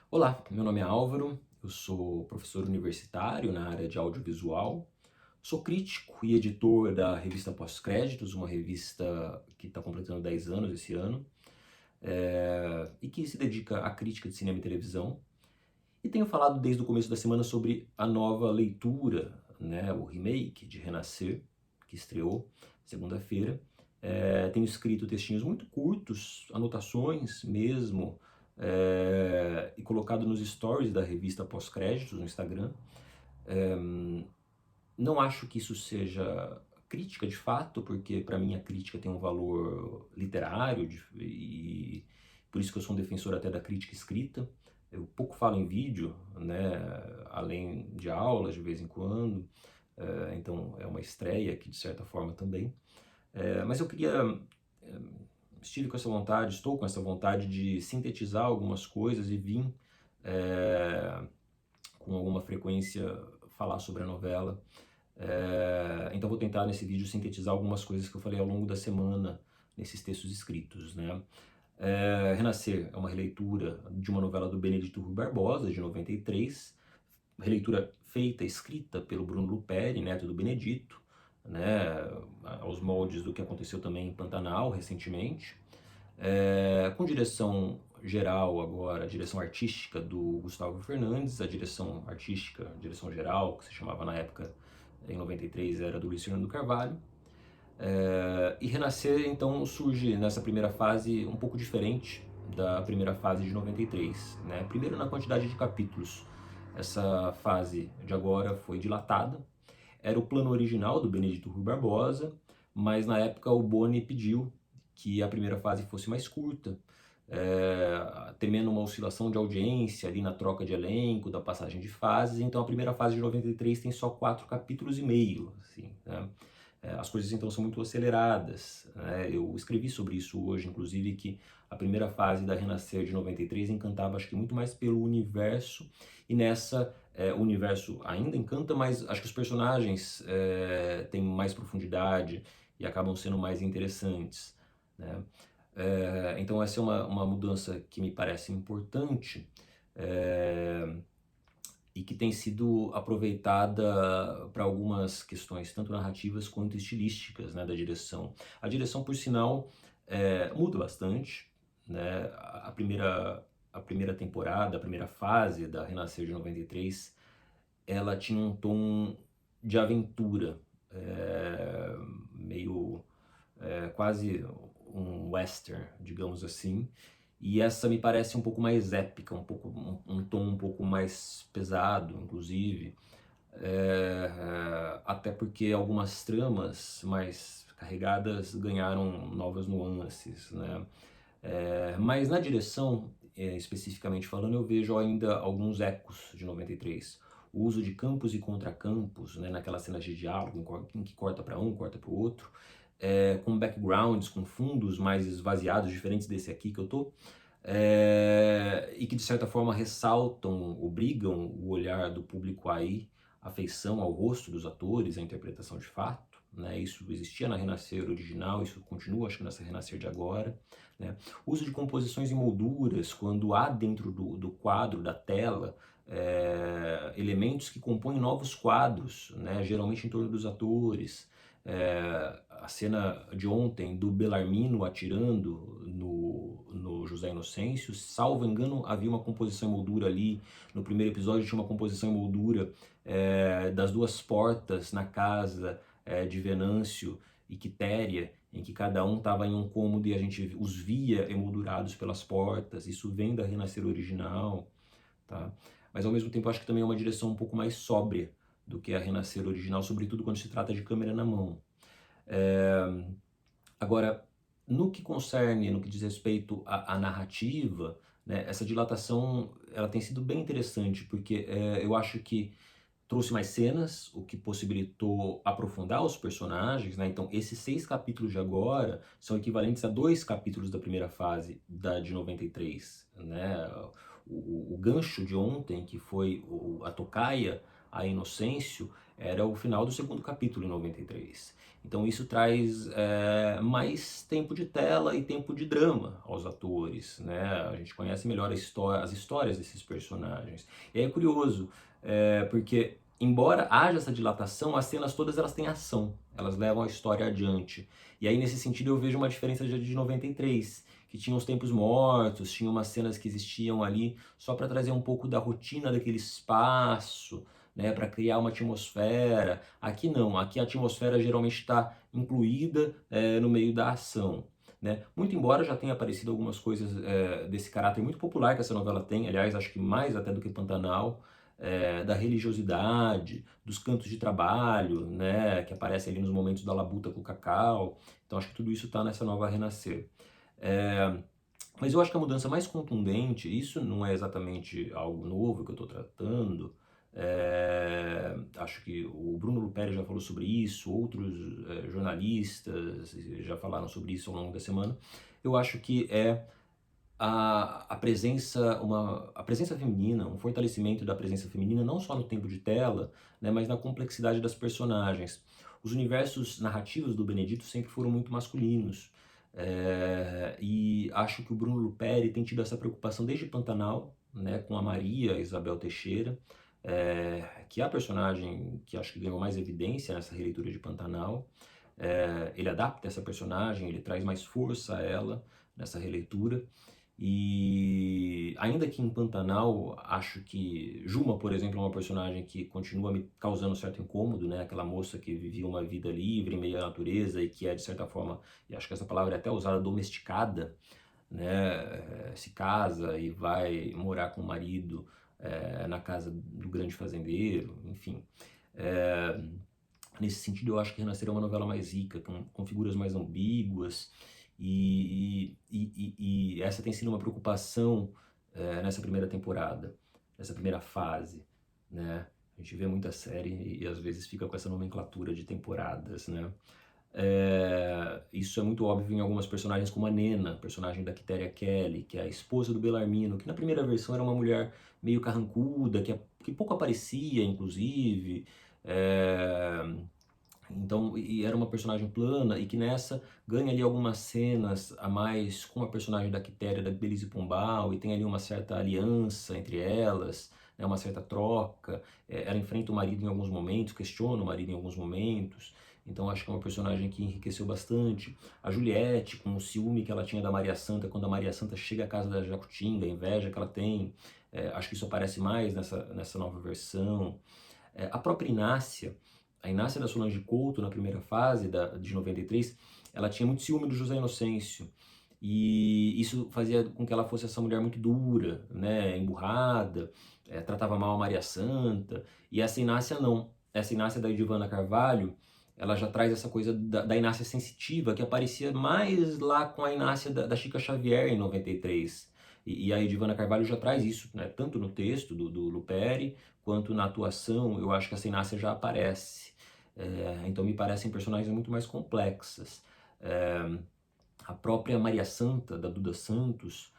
Olá, meu nome é Álvaro, eu sou professor universitário na área de audiovisual, sou crítico e editor da revista Pós-Créditos, uma revista que está completando 10 anos esse ano, e que se dedica à crítica de cinema e televisão. E tenho falado desde o começo da semana sobre a nova leitura, né, o remake de Renascer, que estreou segunda-feira. Tenho escrito textinhos muito curtos, anotações mesmo, e colocado nos stories da revista Pós-Créditos no Instagram. É, não acho que isso seja crítica de fato, porque para mim a crítica tem um valor literário e por isso que eu sou um defensor até da crítica escrita. Eu pouco falo em vídeo, né, além de aulas de vez em quando, então é uma estreia aqui de certa forma também. Mas eu queria, eh, estive com essa vontade, estou com essa vontade de sintetizar algumas coisas e vim com alguma frequência falar sobre a novela. Então vou tentar nesse vídeo sintetizar algumas coisas que eu falei ao longo da semana nesses textos escritos, né? Renascer é uma releitura de uma novela do Benedito Rui Barbosa, de 93, releitura feita, escrita pelo Bruno Luperi, neto do Benedito, né, aos moldes do que aconteceu também em Pantanal recentemente, com direção geral agora, a direção artística do Gustavo Fernandes, a direção artística, direção geral, que se chamava na época, em 93, era do Luiz Fernando Carvalho. E Renascer, então, surge nessa primeira fase um pouco diferente da primeira fase de 93. Né? Primeiro, na quantidade de capítulos. Essa fase de agora foi dilatada. Era o plano original do Benedito Rui Barbosa, mas na época o Boni pediu que a primeira fase fosse mais curta, temendo uma oscilação de audiência ali na troca de elenco, da passagem de fases. Então a primeira fase de 93 tem só 4 capítulos e meio, assim, né? As coisas então são muito aceleradas, né? Eu escrevi sobre isso hoje, inclusive, que a primeira fase da Renascer de 93 encantava, acho que muito mais pelo universo, e nessa o universo ainda encanta, mas acho que os personagens têm mais profundidade e acabam sendo mais interessantes, né? Então essa é uma mudança que me parece importante, é, e que tem sido aproveitada para algumas questões, tanto narrativas quanto estilísticas, né, da direção. A direção, por sinal, muda bastante, né? A primeira temporada, a primeira fase da Renascer de 93, ela tinha um tom de aventura, meio quase um western, digamos assim. E essa me parece um pouco mais épica, um tom um pouco mais pesado, inclusive, até porque algumas tramas mais carregadas ganharam novas nuances, né? Mas na direção, especificamente falando, eu vejo ainda alguns ecos de 93. O uso de campos e contracampos, né, naquelas cenas de diálogo em que corta para um, corta para o outro, com backgrounds, com fundos mais esvaziados, diferentes desse aqui que eu tô, e que de certa forma ressaltam, obrigam o olhar do público a ir, a afeição ao rosto dos atores, a interpretação de fato, né? Isso existia na Renascer original, isso continua, acho que nessa Renascer de agora, né? Uso de composições e molduras, quando há dentro do quadro, da tela, elementos que compõem novos quadros, né? Geralmente em torno dos atores. A cena de ontem do Belarmino atirando no José Inocêncio, salvo engano, havia uma composição em moldura ali. No primeiro episódio tinha uma composição em moldura das duas portas na casa de Venâncio e Quitéria, em que cada um estava em um cômodo e a gente os via emoldurados pelas portas. Isso vem da Renascer original, tá? Mas ao mesmo tempo acho que também é uma direção um pouco mais sóbria do que a Renascer original, sobretudo quando se trata de câmera na mão. Agora, no que concerne, no que diz respeito à narrativa, né, essa dilatação ela tem sido bem interessante, porque eu acho que trouxe mais cenas, o que possibilitou aprofundar os personagens, né? Então, esses 6 capítulos de agora são equivalentes a 2 capítulos da primeira fase da de 93, né? O gancho de ontem, que foi a tocaia, a Inocêncio era o final do segundo capítulo em 93. Então isso traz mais tempo de tela e tempo de drama aos atores, né? A gente conhece melhor as histórias desses personagens. E é curioso, porque embora haja essa dilatação, as cenas todas elas têm ação, elas levam a história adiante. E aí nesse sentido eu vejo uma diferença de 93, que tinha os tempos mortos, tinha umas cenas que existiam ali só para trazer um pouco da rotina daquele espaço, né, para criar uma atmosfera. Aqui não, aqui a atmosfera geralmente está incluída no meio da ação. Né? Muito embora já tenha aparecido algumas coisas desse caráter muito popular que essa novela tem, aliás, acho que mais até do que Pantanal, da religiosidade, dos cantos de trabalho, né, que aparecem ali nos momentos da labuta com o Cacau. Então acho que tudo isso está nessa nova Renascer. Mas eu acho que a mudança mais contundente, isso não é exatamente algo novo que eu estou tratando, acho que o Bruno Luperi já falou sobre isso, outros jornalistas já falaram sobre isso ao longo da semana. Eu acho que é a presença feminina, um fortalecimento da presença feminina, não só no tempo de tela, né, mas na complexidade das personagens. Os universos narrativos do Benedito sempre foram muito masculinos. E acho que o Bruno Luperi tem tido essa preocupação desde Pantanal, né, com a Maria Isabel Teixeira, que é a personagem que acho que ganhou mais evidência nessa releitura de Pantanal. Ele adapta essa personagem, ele traz mais força a ela nessa releitura. E ainda que em Pantanal, acho que Juma, por exemplo, é uma personagem que continua me causando certo incômodo, né? Aquela moça que vivia uma vida livre em meio à natureza e que é, de certa forma, e acho que essa palavra é até usada, domesticada, né? Se casa e vai morar com o marido na casa do grande fazendeiro, enfim. Nesse sentido, eu acho que Renascer é uma novela mais rica, com figuras mais ambíguas, e essa tem sido uma preocupação nessa primeira temporada, nessa primeira fase, né? A gente vê muita série e às vezes fica com essa nomenclatura de temporadas, né? Isso é muito óbvio em algumas personagens como a Nena, personagem da Quitéria Kelly, que é a esposa do Belarmino, que na primeira versão era uma mulher meio carrancuda, que pouco aparecia, inclusive, então, e era uma personagem plana e que nessa ganha ali algumas cenas a mais com a personagem da Quitéria, da Belise Pombal, e tem ali uma certa aliança entre elas, né, uma certa troca. Ela enfrenta o marido em alguns momentos, questiona o marido em alguns momentos. Então acho que é uma personagem que enriqueceu bastante. A Juliette, com o ciúme que ela tinha da Maria Santa, quando a Maria Santa chega à casa da Jacutinga, a inveja que ela tem, acho que isso aparece mais nessa nova versão. A própria Inácia, a Inácia da Solange Couto, na primeira fase de 93, ela tinha muito ciúme do José Inocêncio. E isso fazia com que ela fosse essa mulher muito dura, né, emburrada, tratava mal a Maria Santa. E essa Inácia não. Essa Inácia da Edivana Carvalho, ela já traz essa coisa da Inácia sensitiva, que aparecia mais lá com a Inácia da Chica Xavier em 93. E a Edivana Carvalho já traz isso, né, tanto no texto do Luperi, quanto na atuação. Eu acho que essa Inácia já aparece. Então me parecem personagens muito mais complexas. A própria Maria Santa, da Duda Santos,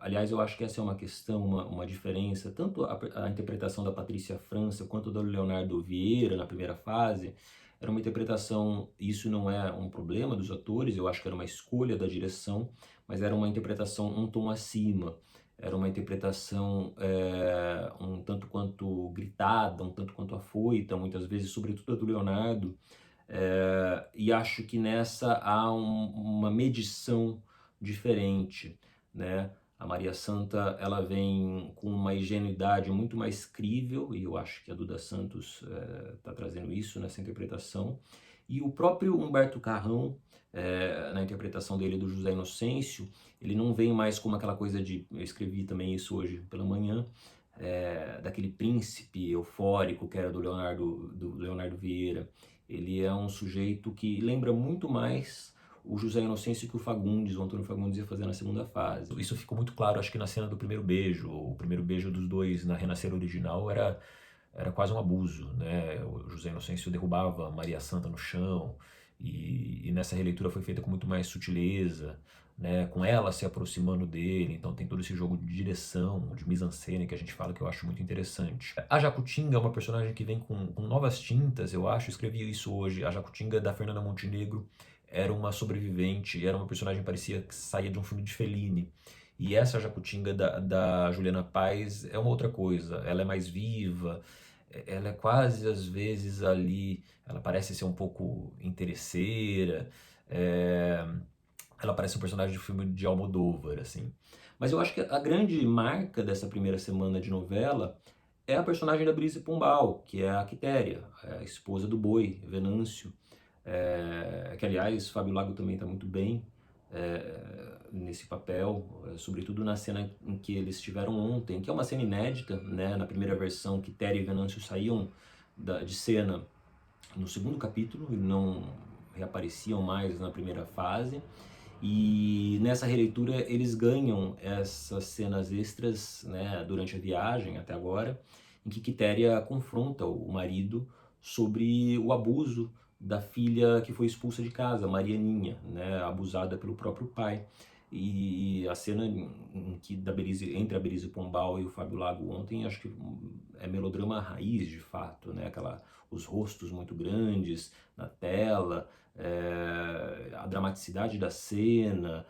aliás, eu acho que essa é uma questão, uma diferença, tanto a interpretação da Patrícia França quanto do Leonardo Vieira na primeira fase, era uma interpretação, isso não é um problema dos atores, eu acho que era uma escolha da direção, mas era uma interpretação um tom acima, era uma interpretação um tanto quanto gritada, um tanto quanto afoita, muitas vezes, sobretudo a do Leonardo, e acho que nessa há uma medição diferente, né? A Maria Santa, ela vem com uma ingenuidade muito mais crível, e eu acho que a Duda Santos está trazendo isso nessa interpretação. E o próprio Humberto Carrão, na interpretação dele do José Inocêncio, ele não vem mais como aquela coisa de, eu escrevi também isso hoje pela manhã, daquele príncipe eufórico que era do Leonardo Vieira. Ele é um sujeito que lembra muito mais o José Inocêncio que o Antônio Fagundes ia fazer na segunda fase. Isso ficou muito claro, acho que na cena do primeiro beijo. O primeiro beijo dos dois na Renascer original era quase um abuso, né? O José Inocêncio derrubava Maria Santa no chão, e nessa releitura foi feita com muito mais sutileza, né, com ela se aproximando dele, então tem todo esse jogo de direção, de mise-en-scène que a gente fala que eu acho muito interessante. A Jacutinga é uma personagem que vem com novas tintas, eu acho, escrevi isso hoje, a Jacutinga da Fernanda Montenegro era uma sobrevivente, era uma personagem que parecia que saía de um filme de Fellini. E essa Jacutinga da Juliana Paz é uma outra coisa, ela é mais viva, ela é quase às vezes ali, ela parece ser um pouco interesseira, é, ela parece um personagem de filme de Almodóvar, assim. Mas eu acho que a grande marca dessa primeira semana de novela é a personagem da Brise Pombal, que é a Quitéria, a esposa do Boi, Venâncio. Que, aliás, Fábio Lago também está muito bem nesse papel, sobretudo na cena em que eles estiveram ontem, que é uma cena inédita, né? Na primeira versão, Quitéria e Venâncio saíam de cena no segundo capítulo e não reapareciam mais na primeira fase. E nessa releitura eles ganham essas cenas extras, né, durante a viagem até agora, em que Quitéria confronta o marido sobre o abuso da filha que foi expulsa de casa, Marianinha, né, abusada pelo próprio pai. E a cena em que entre a Belize Pombal e o Fábio Lago ontem, acho que é melodrama raiz de fato, né, os rostos muito grandes na tela, a dramaticidade da cena,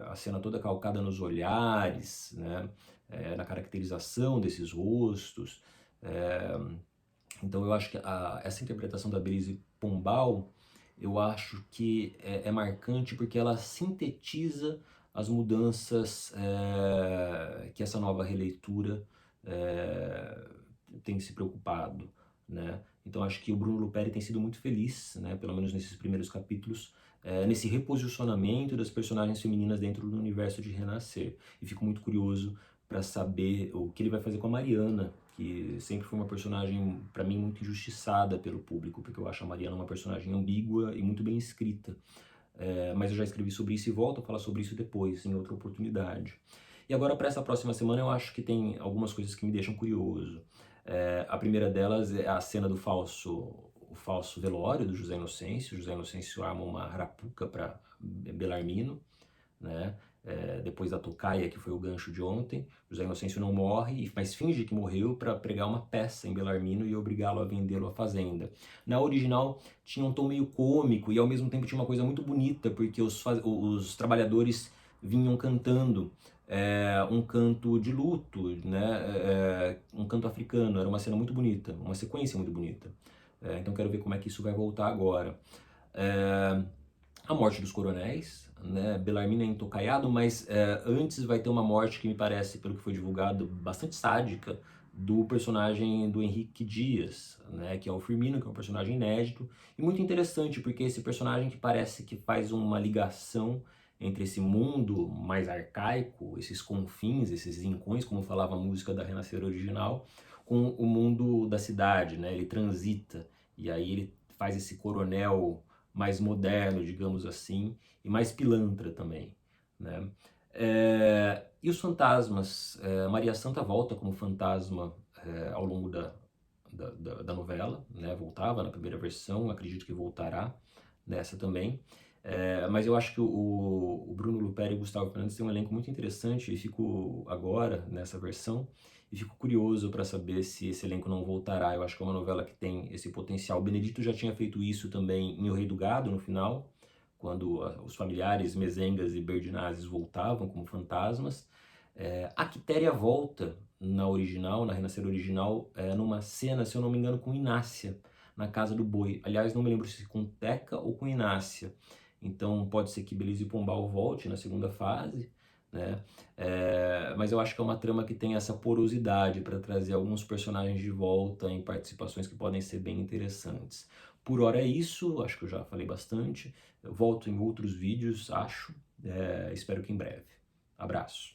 a cena toda calcada nos olhares, né? Na caracterização desses rostos. É, então eu acho que essa interpretação da Brise Pombal, eu acho que é marcante porque ela sintetiza as mudanças que essa nova releitura é, tem se preocupado, né? Então acho que o Bruno Luperi tem sido muito feliz, né, pelo menos nesses primeiros capítulos, nesse reposicionamento das personagens femininas dentro do universo de Renascer. E fico muito curioso para saber o que ele vai fazer com a Mariana, que sempre foi uma personagem, para mim, muito injustiçada pelo público, porque eu acho a Mariana uma personagem ambígua e muito bem escrita. Mas eu já escrevi sobre isso e volto a falar sobre isso depois, em outra oportunidade. E agora, para essa próxima semana, eu acho que tem algumas coisas que me deixam curioso. A primeira delas é a cena do o falso velório do José Inocêncio. José Inocêncio arma uma arapuca para Belarmino, né? Depois da tocaia, que foi o gancho de ontem, José Inocêncio não morre, mas finge que morreu para pregar uma peça em Belarmino e obrigá-lo a vendê-lo à fazenda. Na original tinha um tom meio cômico e ao mesmo tempo tinha uma coisa muito bonita, porque os trabalhadores vinham cantando um canto de luto, né? Um canto africano, era uma cena muito bonita, uma sequência muito bonita. Então quero ver como é que isso vai voltar agora. A morte dos coronéis, né? Belarmino é intocaiado, mas antes vai ter uma morte que me parece, pelo que foi divulgado, bastante sádica, do personagem do Henrique Dias, né? Que é o Firmino, que é um personagem inédito e muito interessante, porque esse personagem que parece que faz uma ligação entre esse mundo mais arcaico, esses confins, esses rincões, como falava a música da Renascer original, com o mundo da cidade, né? Ele transita e aí ele faz esse coronel mais moderno, digamos assim, e mais pilantra também, né? E os fantasmas? Maria Santa volta como fantasma ao longo da novela, né? Voltava na primeira versão, acredito que voltará nessa também. Mas eu acho que o Bruno Luperi e o Gustavo Fernandes têm um elenco muito interessante e fico agora nessa versão e fico curioso para saber se esse elenco não voltará. Eu acho que é uma novela que tem esse potencial. O Benedito já tinha feito isso também em O Rei do Gado, no final, quando os familiares Mezengas e Berdinazes voltavam como fantasmas. A Quitéria volta na original, na Renascer original, numa cena, se eu não me engano, com Inácia, na Casa do Boi. Aliás, não me lembro se com Teca ou com Inácia. Então pode ser que Belize Pombal volte na segunda fase, né? Mas eu acho que é uma trama que tem essa porosidade para trazer alguns personagens de volta em participações que podem ser bem interessantes. Por hora é isso, acho que eu já falei bastante. Eu volto em outros vídeos, acho. Espero que em breve. Abraço.